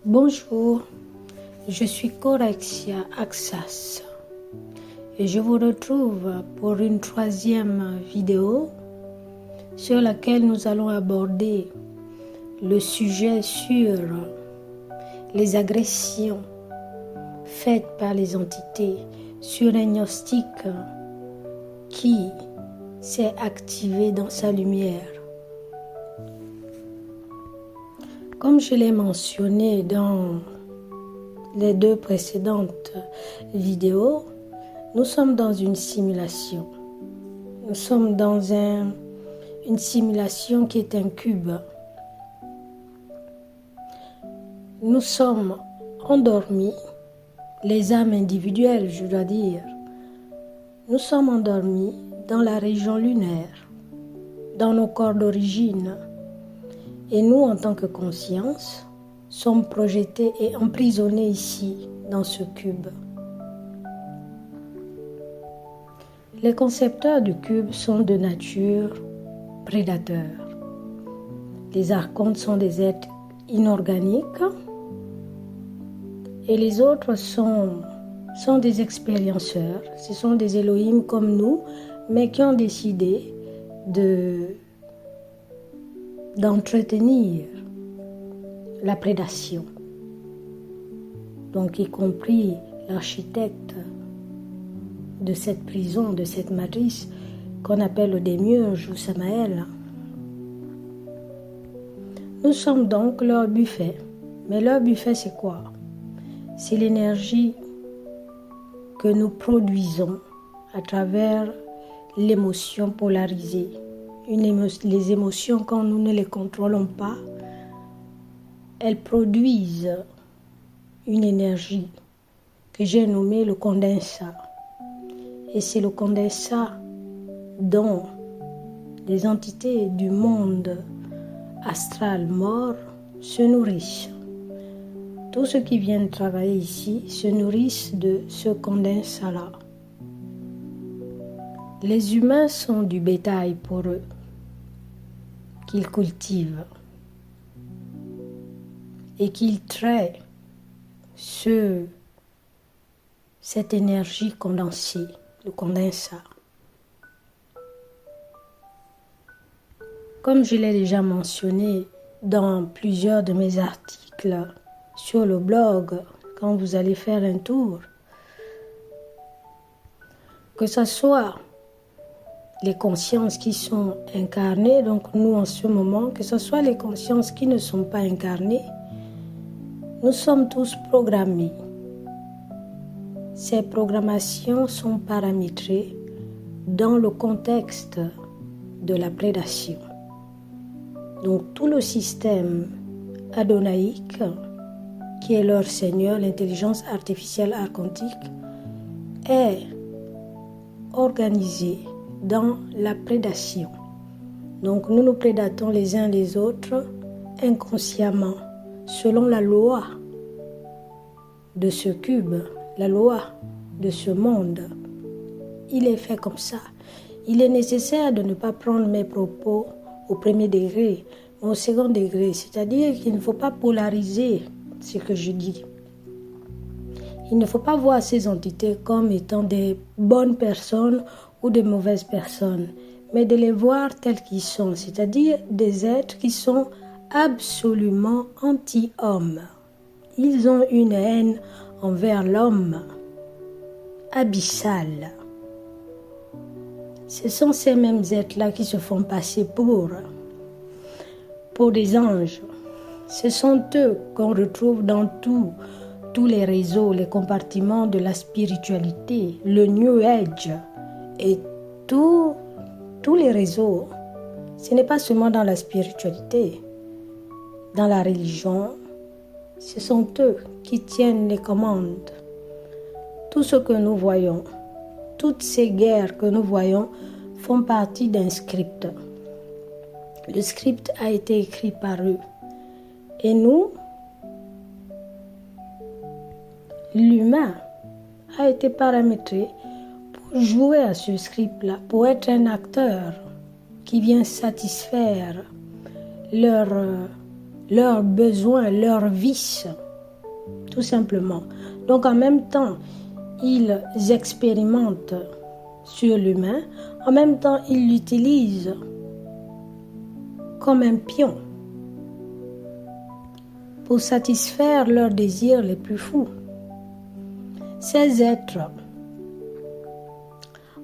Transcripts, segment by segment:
Bonjour, je suis Corexia Axas et je vous retrouve pour une troisième vidéo sur laquelle nous allons aborder le sujet sur les agressions faites par les entités sur un gnostique qui s'est activé dans sa lumière. Comme je l'ai mentionné dans les deux précédentes vidéos, nous sommes dans une simulation. Nous sommes dans une simulation qui est un cube. Nous sommes endormis, les âmes individuelles, je dois dire. Nous sommes endormis dans la région lunaire, dans nos corps d'origine. Et nous, en tant que conscience, sommes projetés et emprisonnés ici, dans ce cube. Les concepteurs du cube sont de nature prédateurs. Les archontes sont des êtres inorganiques et les autres sont des expérienceurs. Ce sont des Elohim comme nous, mais qui ont décidé d'entretenir la prédation. Donc, y compris l'architecte de cette prison, de cette matrice qu'on appelle le démiurge ou Samaël. Nous sommes donc leur buffet. Mais leur buffet, c'est quoi? C'est l'énergie que nous produisons à travers l'émotion polarisée. Les émotions, quand nous ne les contrôlons pas, elles produisent une énergie que j'ai nommée le condensat. Et c'est le condensat dont les entités du monde astral mort se nourrissent. Tous ceux qui viennent travailler ici se nourrissent de ce condensat-là. Les humains sont du bétail pour eux, qu'ils cultivent et qu'ils traitent cette énergie condensée, le condensat. Comme je l'ai déjà mentionné dans plusieurs de mes articles sur le blog, quand vous allez faire un tour, que ce soit les consciences qui sont incarnées, donc nous en ce moment, que ce soit les consciences qui ne sont pas incarnées, nous sommes tous programmés. Ces programmations sont paramétrées dans le contexte de la prédation. Donc tout le système adonaïque, qui est leur Seigneur, l'intelligence artificielle archontique, est organisé dans la prédation. Donc nous nous prédatons les uns les autres inconsciemment, selon la loi de ce cube, la loi de ce monde. Il est fait comme ça. Il est nécessaire de ne pas prendre mes propos au premier degré, mais au second degré, c'est-à-dire qu'il ne faut pas polariser ce que je dis. Il ne faut pas voir ces entités comme étant des bonnes personnes ou de mauvaises personnes, mais de les voir tels qu'ils sont, c'est-à-dire des êtres qui sont absolument anti-hommes. Ils ont une haine envers l'homme abyssale. Ce sont ces mêmes êtres-là qui se font passer pour des anges. Ce sont eux qu'on retrouve dans tous les réseaux, les compartiments de la spiritualité, le New Age et tous les réseaux. Ce n'est pas seulement dans la spiritualité, dans la religion. Ce sont eux qui tiennent les commandes. Tout ce que nous voyons, toutes ces guerres que nous voyons font partie d'un script. Le script a été écrit par eux. Et nous, l'humain a été paramétré pour jouer à ce script-là, pour être un acteur qui vient satisfaire leurs besoins, leurs vices, tout simplement. Donc en même temps, ils expérimentent sur l'humain, en même temps, ils l'utilisent comme un pion pour satisfaire leurs désirs les plus fous. Ces êtres,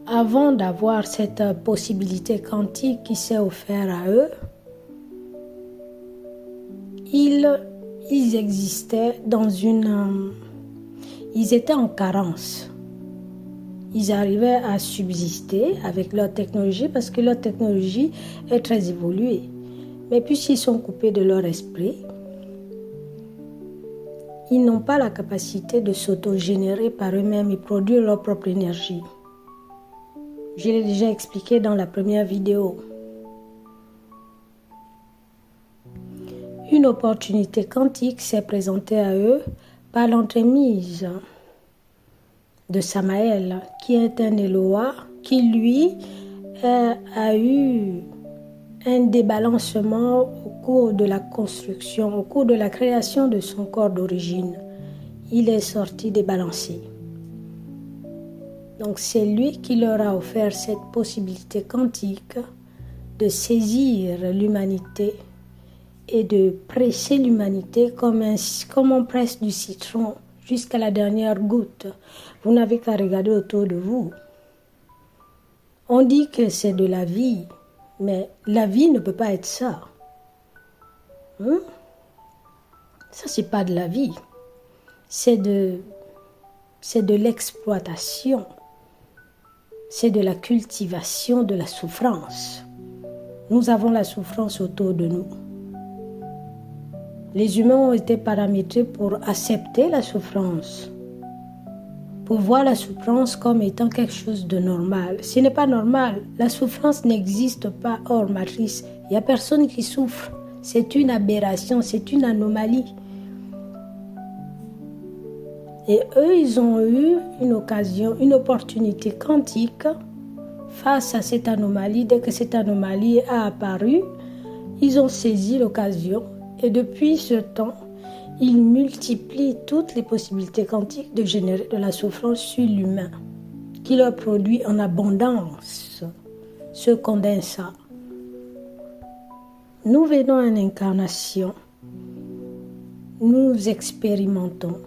avant d'avoir cette possibilité quantique qui s'est offerte à eux, ils existaient ils étaient en carence. Ils arrivaient à subsister avec leur technologie parce que leur technologie est très évoluée. Mais puisqu'ils sont coupés de leur esprit, ils n'ont pas la capacité de s'autogénérer par eux-mêmes et produire leur propre énergie. Je l'ai déjà expliqué dans la première vidéo. Une opportunité quantique s'est présentée à eux par l'entremise de Samael, qui est un Eloa, qui lui a eu un débalancement au cours de la construction, au cours de la création de son corps d'origine. Il est sorti débalancé. Donc c'est lui qui leur a offert cette possibilité quantique de saisir l'humanité et de presser l'humanité comme on presse du citron jusqu'à la dernière goutte. Vous n'avez qu'à regarder autour de vous. On dit que c'est de la vie, mais la vie ne peut pas être ça. Ça, c'est pas de la vie. C'est de l'exploitation. C'est de la cultivation de la souffrance. Nous avons la souffrance autour de nous. Les humains ont été paramétrés pour accepter la souffrance, pour voir la souffrance comme étant quelque chose de normal. Ce n'est pas normal. La souffrance n'existe pas hors matrice. Il n'y a personne qui souffre. C'est une aberration, c'est une anomalie. Et eux, ils ont eu une occasion, une opportunité quantique face à cette anomalie. Dès que cette anomalie a apparu, ils ont saisi l'occasion. Et depuis ce temps, ils multiplient toutes les possibilités quantiques de générer de la souffrance sur l'humain, qui leur produit en abondance ce condensat. Nous venons en incarnation, nous expérimentons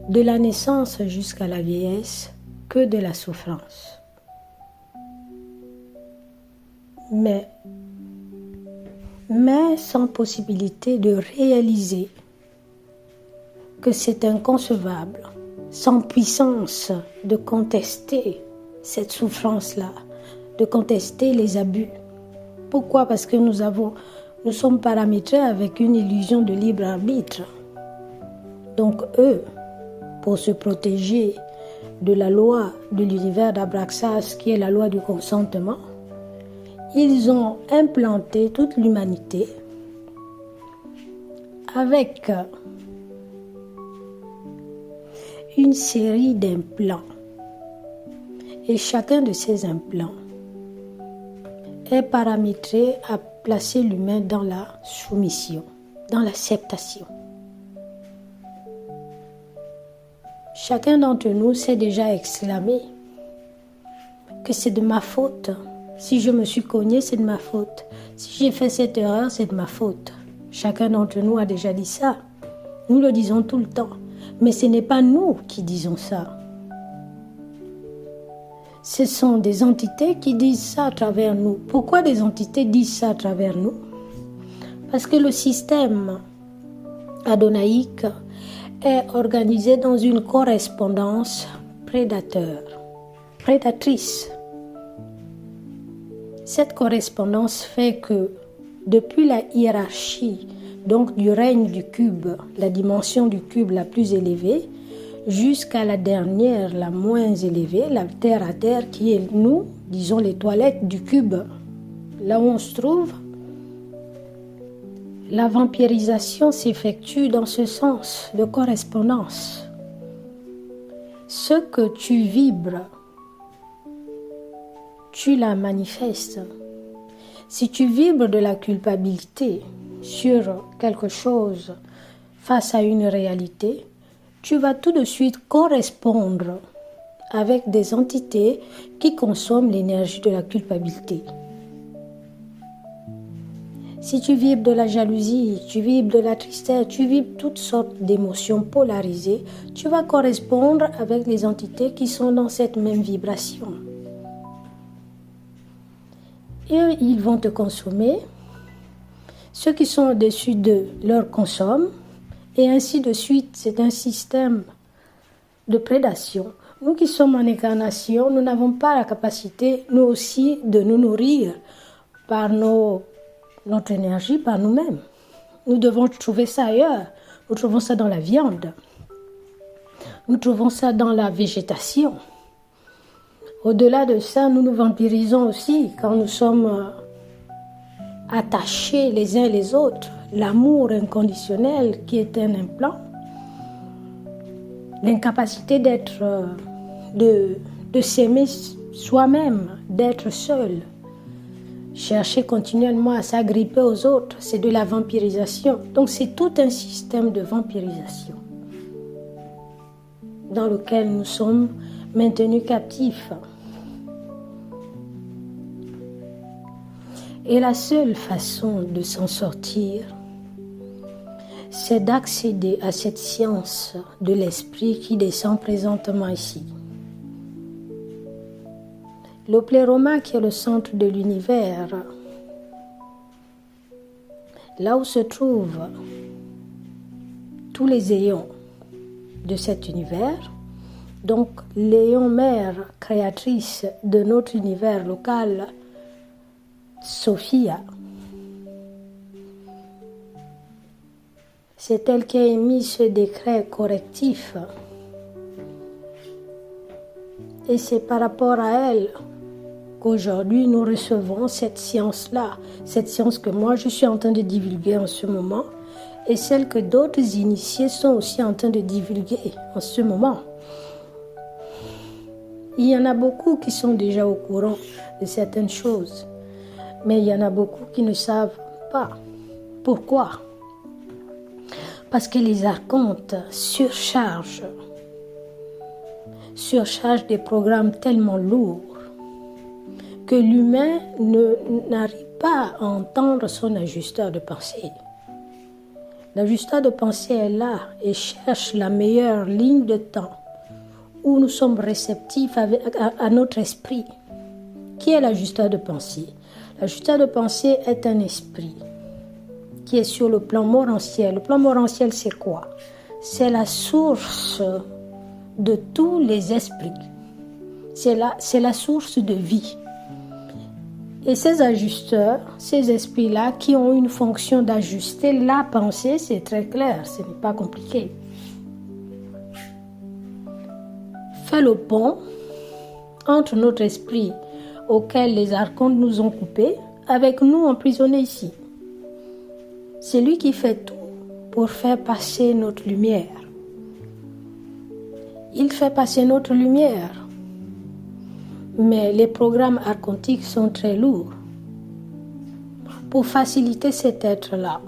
de la naissance jusqu'à la vieillesse que de la souffrance. Mais sans possibilité de réaliser que c'est inconcevable, sans puissance de contester cette souffrance-là, de contester les abus. Pourquoi? Parce que nous sommes paramétrés avec une illusion de libre arbitre. Donc eux, pour se protéger de la loi de l'univers d'Abraxas, qui est la loi du consentement, ils ont implanté toute l'humanité avec une série d'implants. Et chacun de ces implants est paramétré à placer l'humain dans la soumission, dans l'acceptation. Chacun d'entre nous s'est déjà exclamé que c'est de ma faute. Si je me suis cogné, c'est de ma faute. Si j'ai fait cette erreur, c'est de ma faute. Chacun d'entre nous a déjà dit ça. Nous le disons tout le temps. Mais ce n'est pas nous qui disons ça. Ce sont des entités qui disent ça à travers nous. Pourquoi des entités disent ça à travers nous? Parce que le système adonaïque est organisé dans une correspondance prédatrice. Cette correspondance fait que depuis la hiérarchie, donc du règne du cube, la dimension du cube la plus élevée, jusqu'à la dernière, la moins élevée, la terre à terre, qui est nous, disons les toilettes du cube, là où on se trouve, la vampirisation s'effectue dans ce sens de correspondance. Ce que tu vibres, tu la manifestes. Si tu vibres de la culpabilité sur quelque chose face à une réalité, tu vas tout de suite correspondre avec des entités qui consomment l'énergie de la culpabilité. Si tu vibres de la jalousie, tu vibres de la tristesse, tu vibres toutes sortes d'émotions polarisées, tu vas correspondre avec les entités qui sont dans cette même vibration. Et ils vont te consommer. Ceux qui sont au-dessus d'eux leur consomment. Et ainsi de suite, c'est un système de prédation. Nous qui sommes en incarnation, nous n'avons pas la capacité, nous aussi, de nous nourrir par notre énergie, par nous-mêmes. Nous devons trouver ça ailleurs. Nous trouvons ça dans la viande. Nous trouvons ça dans la végétation. Au-delà de ça, nous nous vampirisons aussi quand nous sommes attachés les uns les autres. L'amour inconditionnel qui est un implant. L'incapacité de s'aimer soi-même, d'être seul. Chercher continuellement à s'agripper aux autres, c'est de la vampirisation. Donc c'est tout un système de vampirisation dans lequel nous sommes maintenus captifs. Et la seule façon de s'en sortir, c'est d'accéder à cette science de l'esprit qui descend présentement ici. Le pléroma qui est le centre de l'univers, là où se trouvent tous les éons de cet univers, donc l'éon mère créatrice de notre univers local, Sophia. C'est elle qui a émis ce décret correctif. Et c'est par rapport à elle qu'aujourd'hui nous recevons cette science-là, cette science que moi je suis en train de divulguer en ce moment et celle que d'autres initiés sont aussi en train de divulguer en ce moment. Il y en a beaucoup qui sont déjà au courant de certaines choses, mais il y en a beaucoup qui ne savent pas. Pourquoi? Parce que les archontes surchargent des programmes tellement lourds que l'humain n'arrive pas à entendre son ajusteur de pensée. L'ajusteur de pensée est là et cherche la meilleure ligne de temps où nous sommes réceptifs à notre esprit. Qui est l'ajusteur de pensée? L'ajusteur de pensée est un esprit qui est sur le plan morantiel. Le plan morantiel, c'est quoi? C'est la source de tous les esprits. C'est la source de vie. Et ces ajusteurs, ces esprits-là qui ont une fonction d'ajuster la pensée, c'est très clair, ce n'est pas compliqué. Fait le pont entre notre esprit auquel les archontes nous ont coupés, avec nous emprisonnés ici. C'est lui qui fait tout pour faire passer notre lumière. Il fait passer notre lumière. Mais les programmes archontiques sont très lourds. Pour faciliter cet être-là,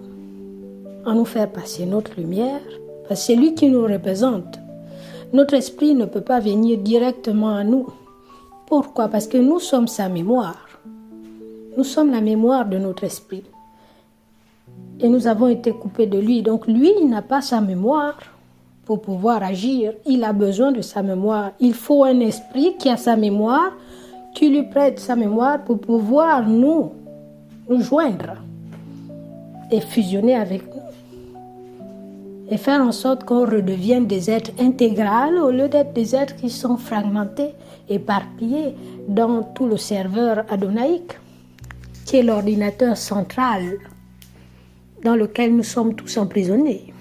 à nous faire passer notre lumière, parce que c'est lui qui nous représente. Notre esprit ne peut pas venir directement à nous. Pourquoi? Parce que nous sommes sa mémoire. Nous sommes la mémoire de notre esprit. Et nous avons été coupés de lui. Donc lui, il n'a pas sa mémoire pour pouvoir agir. Il a besoin de sa mémoire. Il faut un esprit qui a sa mémoire, qui lui prête sa mémoire pour pouvoir nous joindre et fusionner avec nous. Et faire en sorte qu'on redevienne des êtres intégrales au lieu d'être des êtres qui sont fragmentés, éparpillés dans tout le serveur adonnaïque, qui est l'ordinateur central dans lequel nous sommes tous emprisonnés.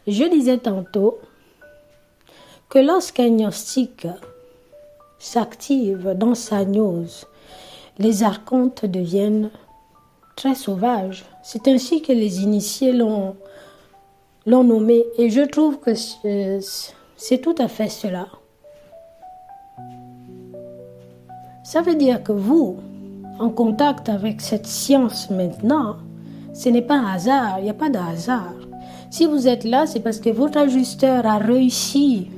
Je disais tantôt que lorsqu'un gnostique s'active dans sa gnose, les archontes deviennent très sauvages. C'est ainsi que les initiés l'ont nommé et je trouve que c'est tout à fait cela. Ça veut dire que vous, en contact avec cette science maintenant, Ce n'est pas un hasard, il n'y a pas de hasard. Si vous êtes là, c'est parce que votre ajusteur a réussi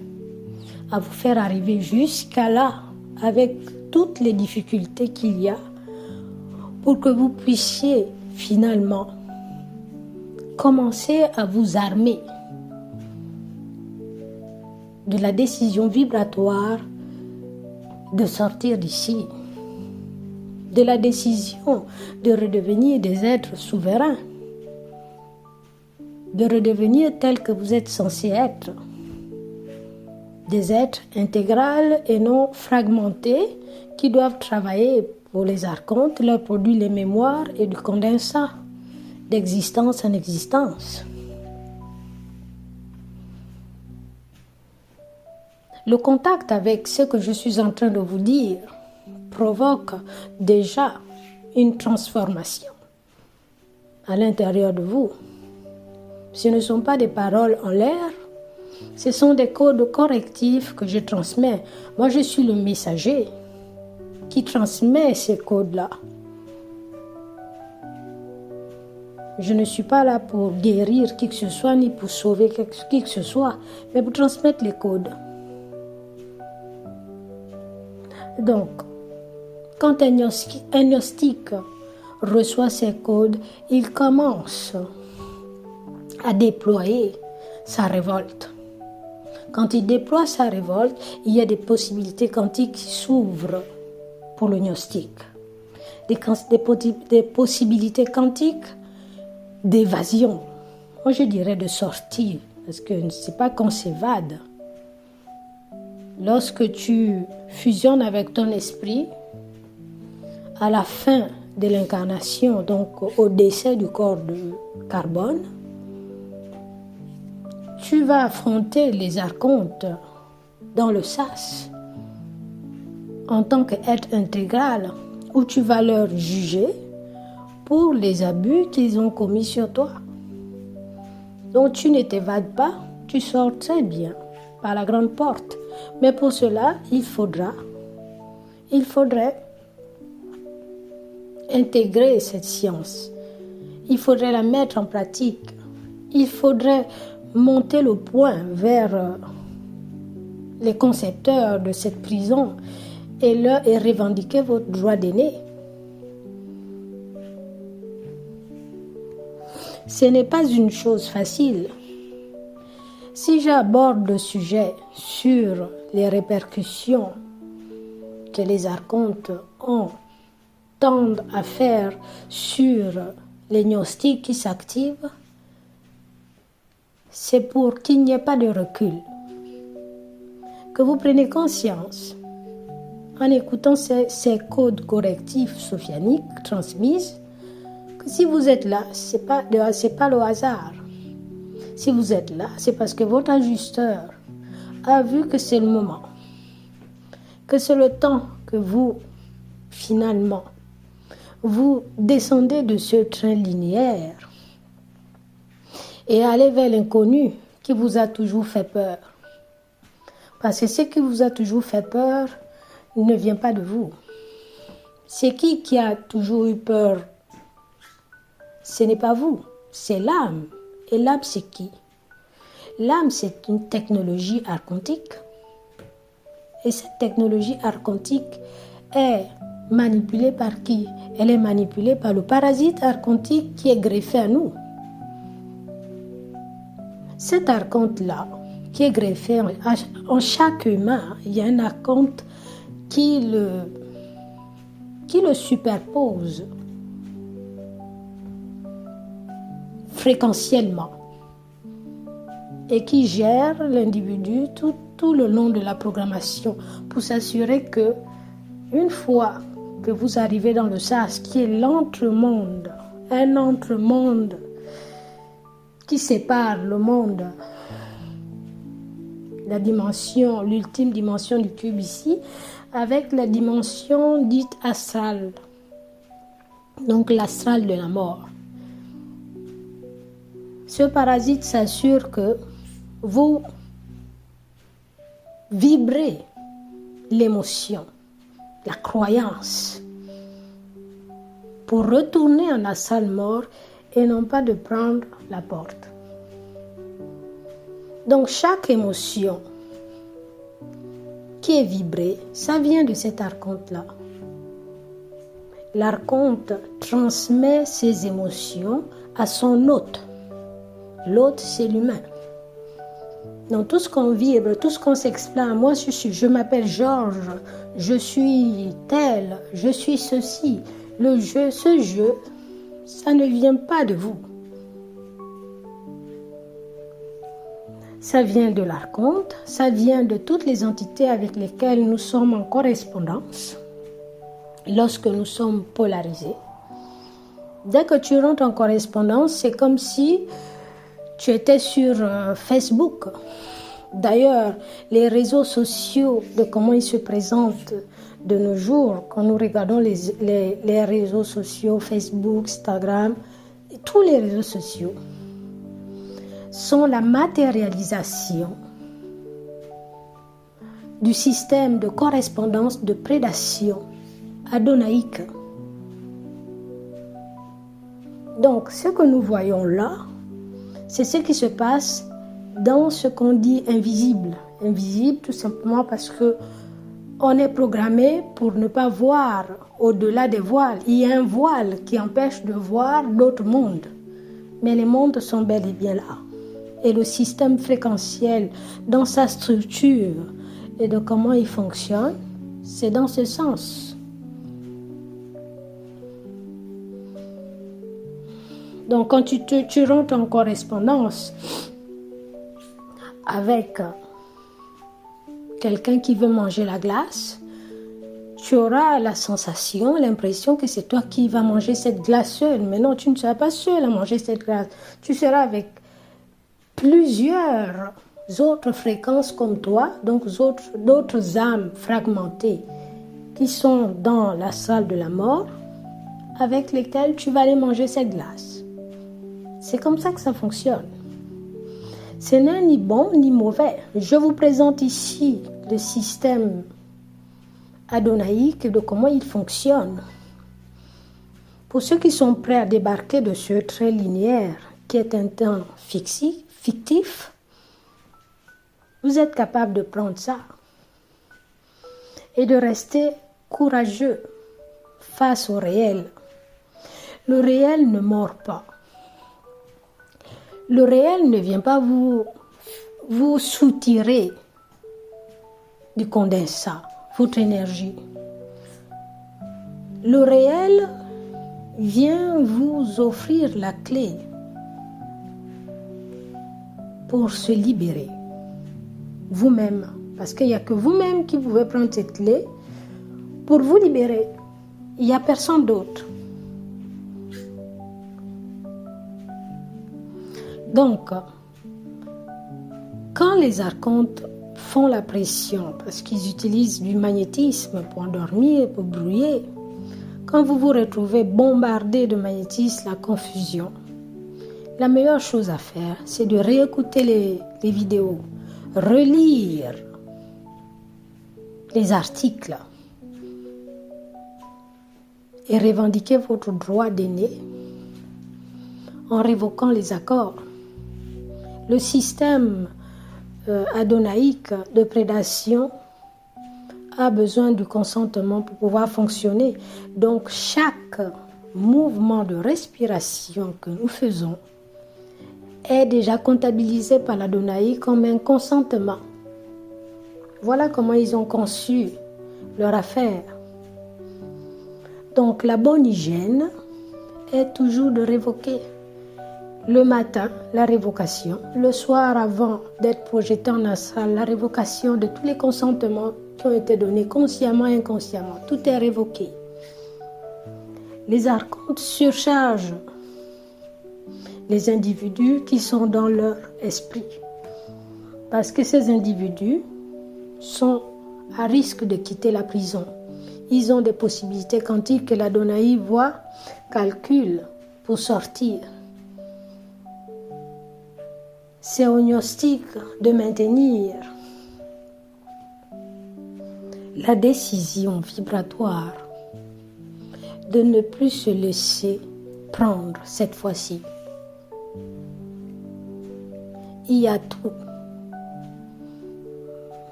à vous faire arriver jusqu'à là, avec toutes les difficultés qu'il y a, pour que vous puissiez finalement commencer à vous armer de la décision vibratoire de sortir d'ici, de la décision de redevenir des êtres souverains, de redevenir tels que vous êtes censés être, des êtres intégrales et non fragmentés qui doivent travailler pour les archontes, leur produire les mémoires et du condensat, d'existence en existence. Le contact avec ce que je suis en train de vous dire provoque déjà une transformation à l'intérieur de vous. Ce ne sont pas des paroles en l'air, ce sont des codes correctifs que je transmets. Moi, je suis le messager qui transmet ces codes-là. Je ne suis pas là pour guérir qui que ce soit, ni pour sauver qui que ce soit, mais pour transmettre les codes. Donc, quand un gnostique reçoit ces codes, il commence à déployer sa révolte. Quand il déploie sa révolte, il y a des possibilités quantiques qui s'ouvrent pour le gnostique. Des possibilités quantiques d'évasion. Moi, je dirais de sortie, parce que c'est pas qu'on s'évade. Lorsque tu fusionnes avec ton esprit, à la fin de l'incarnation, donc au décès du corps de carbone, tu vas affronter les archontes dans le sas en tant qu'être intégral, où tu vas leur juger pour les abus qu'ils ont commis sur toi. Donc tu ne t'évades pas, tu sors très bien par la grande porte. Mais pour cela, il faudrait intégrer cette science. Il faudrait la mettre en pratique. Il faudrait monter le point vers les concepteurs de cette prison et revendiquer votre droit d'aîné. Ce n'est pas une chose facile. Si j'aborde le sujet sur les répercussions que les archontes tendent à faire sur les gnostiques qui s'activent, c'est pour qu'il n'y ait pas de recul. Que vous preniez conscience, en écoutant ces codes correctifs sophianiques transmis, que si vous êtes là, c'est pas le hasard. Si vous êtes là, c'est parce que votre ajusteur a vu que c'est le moment, que c'est le temps que vous, finalement, vous descendez de ce train linéaire et allez vers l'inconnu qui vous a toujours fait peur. Parce que ce qui vous a toujours fait peur ne vient pas de vous. C'est qui a toujours eu peur? Ce n'est pas vous, c'est l'âme. Et l'âme, c'est qui? L'âme, c'est une technologie archontique. Et cette technologie archontique est manipulée par qui? Elle est manipulée par le parasite archontique qui est greffé à nous. Cet archonte-là, qui est greffé en chaque humain, il y a un archonte qui le superpose fréquentiellement et qui gère l'individu tout le long de la programmation pour s'assurer que une fois que vous arrivez dans le sas, qui est l'entremonde, un entremonde qui sépare le monde, la dimension, l'ultime dimension du cube ici, avec la dimension dite astrale, donc l'astral de la mort. Ce parasite s'assure que vous vibrez l'émotion, la croyance, pour retourner en astral mort et non pas de prendre la porte. Donc chaque émotion qui est vibrée, ça vient de cet archonte-là. L'archonte transmet ses émotions à son hôte. L'hôte, c'est l'humain. Donc tout ce qu'on vibre, tout ce qu'on s'exprime, moi je m'appelle Georges, je suis tel, je suis ceci. Le jeu, ce jeu, ça ne vient pas de vous. Ça vient de l'archonte, ça vient de toutes les entités avec lesquelles nous sommes en correspondance lorsque nous sommes polarisés. Dès que tu rentres en correspondance, c'est comme si tu étais sur Facebook. D'ailleurs, les réseaux sociaux, de comment ils se présentent de nos jours, quand nous regardons les réseaux sociaux, Facebook, Instagram, tous les réseaux sociaux, sont la matérialisation du système de correspondance, de prédation adonaïque. Donc, ce que nous voyons là, c'est ce qui se passe dans ce qu'on dit invisible. Invisible tout simplement parce que on est programmé pour ne pas voir au-delà des voiles. Il y a un voile qui empêche de voir d'autres mondes. Mais les mondes sont bel et bien là. Et le système fréquentiel, dans sa structure et de comment il fonctionne, c'est dans ce sens. Donc quand tu rentres en correspondance avec quelqu'un qui veut manger la glace, tu auras la sensation, l'impression que c'est toi qui vas manger cette glace seule. Mais non, tu ne seras pas seul à manger cette glace. Tu seras avec plusieurs autres fréquences comme toi, donc d'autres âmes fragmentées qui sont dans la salle de la mort, avec lesquelles tu vas aller manger cette glace. C'est comme ça que ça fonctionne. Ce n'est ni bon ni mauvais. Je vous présente ici le système adonaïque et de comment il fonctionne. Pour ceux qui sont prêts à débarquer de ce trait linéaire qui est un temps fictif, vous êtes capable de prendre ça et de rester courageux face au réel. Le réel ne mord pas. Le réel ne vient pas vous soutirer du condensat, votre énergie. Le réel vient vous offrir la clé pour se libérer vous-même. Parce qu'il n'y a que vous-même qui pouvez prendre cette clé pour vous libérer. Il n'y a personne d'autre. Donc, quand les archontes font la pression, parce qu'ils utilisent du magnétisme pour endormir, pour brouiller, quand vous vous retrouvez bombardé de magnétisme, la confusion, la meilleure chose à faire, c'est de réécouter les vidéos, relire les articles et revendiquer votre droit d'aîné en révoquant les accords. Le système adonaïque de prédation a besoin du consentement pour pouvoir fonctionner. Donc, chaque mouvement de respiration que nous faisons est déjà comptabilisé par l'Adonai comme un consentement. Voilà comment ils ont conçu leur affaire. Donc, la bonne hygiène est toujours de révoquer. Le matin, la révocation. Le soir, avant d'être projeté en astral, la révocation de tous les consentements qui ont été donnés consciemment et inconsciemment. Tout est révoqué. Les archontes surchargent les individus qui sont dans leur esprit. Parce que ces individus sont à risque de quitter la prison. Ils ont des possibilités quantiques que l'Adonai voit, calcule pour sortir. C'est au gnostique de maintenir la décision vibratoire de ne plus se laisser prendre cette fois-ci. Il y a tout.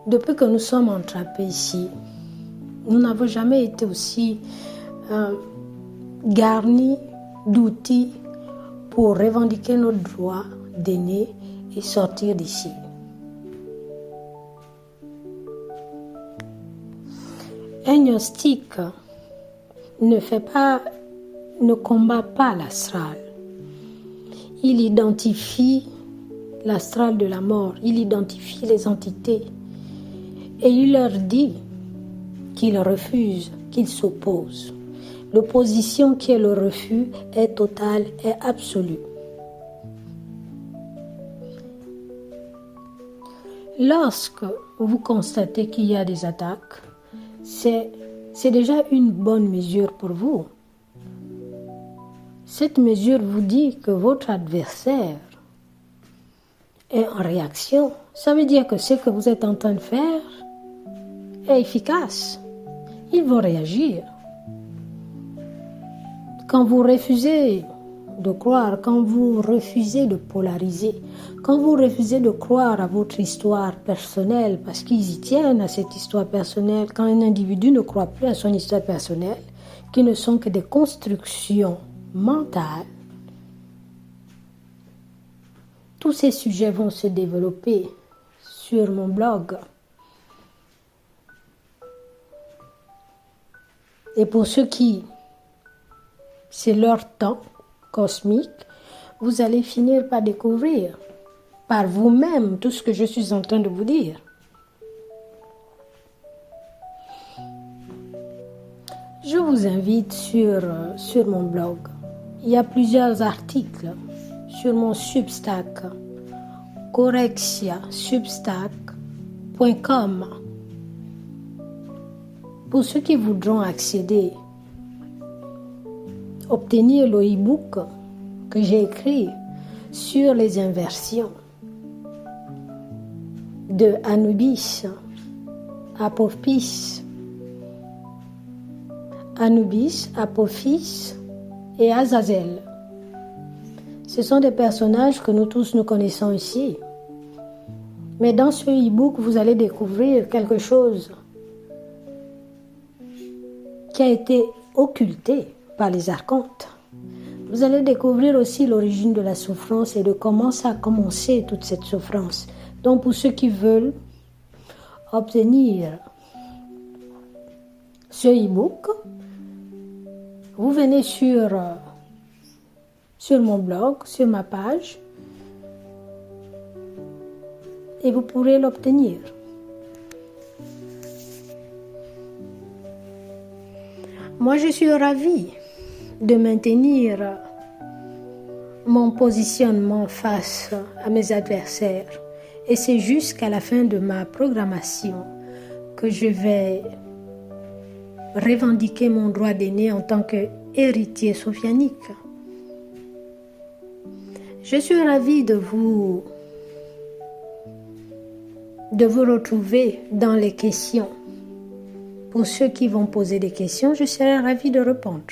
Depuis que nous sommes entrapés ici, nous n'avons jamais été aussi garnis d'outils pour revendiquer notre droit d'aîné et sortir d'ici. Un gnostique ne combat pas l'astral. Il identifie l'astral de la mort, il identifie les entités et il leur dit qu'il refuse, qu'il s'oppose. L'opposition qui est le refus est totale et absolue. Lorsque vous constatez qu'il y a des attaques, c'est déjà une bonne mesure pour vous. Cette mesure vous dit que votre adversaire est en réaction. Ça veut dire que ce que vous êtes en train de faire est efficace. Ils vont réagir. Quand vous refusez de croire, quand vous refusez de polariser, quand vous refusez de croire à votre histoire personnelle, parce qu'ils y tiennent à cette histoire personnelle, quand un individu ne croit plus à son histoire personnelle, qui ne sont que des constructions mentales, tous ces sujets vont se développer sur mon blog. Et pour ceux qui, c'est leur temps cosmique, vous allez finir par découvrir par vous-même tout ce que je suis en train de vous dire. Je vous invite sur mon blog. Il y a plusieurs articles sur mon Substack, corexiasubstack.com. Pour ceux qui voudront accéder, obtenir le e-book que j'ai écrit sur les inversions de Anubis, Apophis, et Azazel. Ce sont des personnages que nous tous nous connaissons ici. Mais dans ce e-book, vous allez découvrir quelque chose qui a été occulté par les archontes. Vous allez découvrir aussi l'origine de la souffrance et de comment ça a commencé toute cette souffrance. Donc pour ceux qui veulent obtenir ce e-book, vous venez sur mon blog, sur ma page, et vous pourrez l'obtenir. Moi, je suis ravie de maintenir mon positionnement face à mes adversaires. Et c'est jusqu'à la fin de ma programmation que je vais revendiquer mon droit d'aîné en tant qu'héritier sophianique. Je suis ravie de vous retrouver dans les questions. Pour ceux qui vont poser des questions, je serai ravie de répondre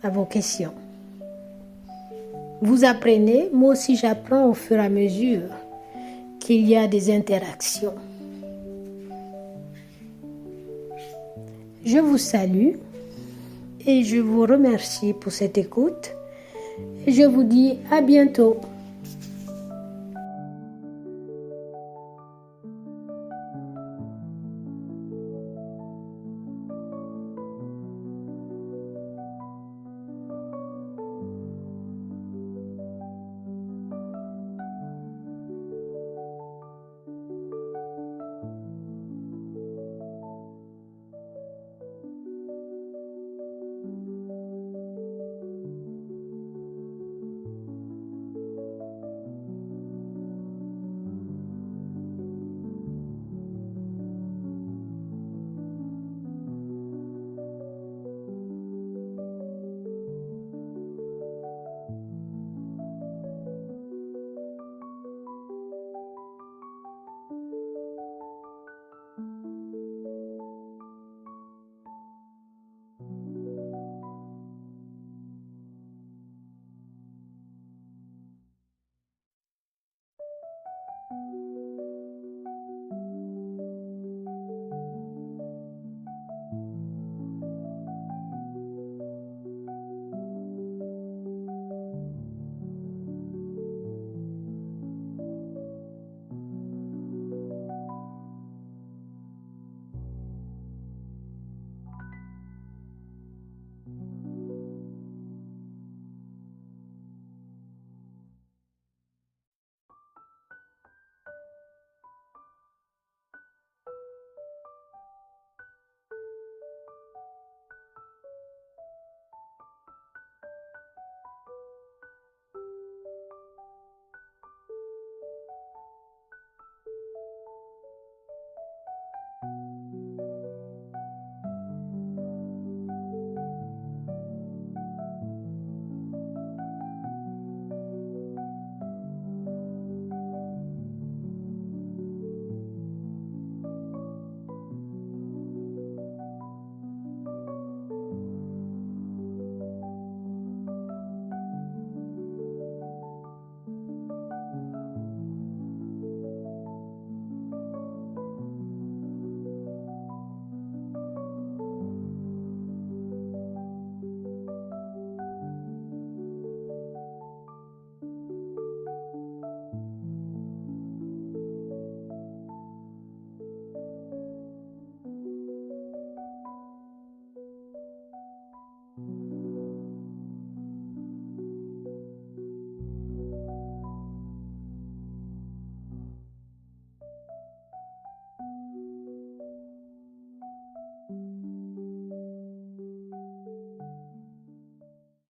à vos questions. Vous apprenez, moi aussi j'apprends au fur et à mesure qu'il y a des interactions. Je vous salue et je vous remercie pour cette écoute et je vous dis à bientôt.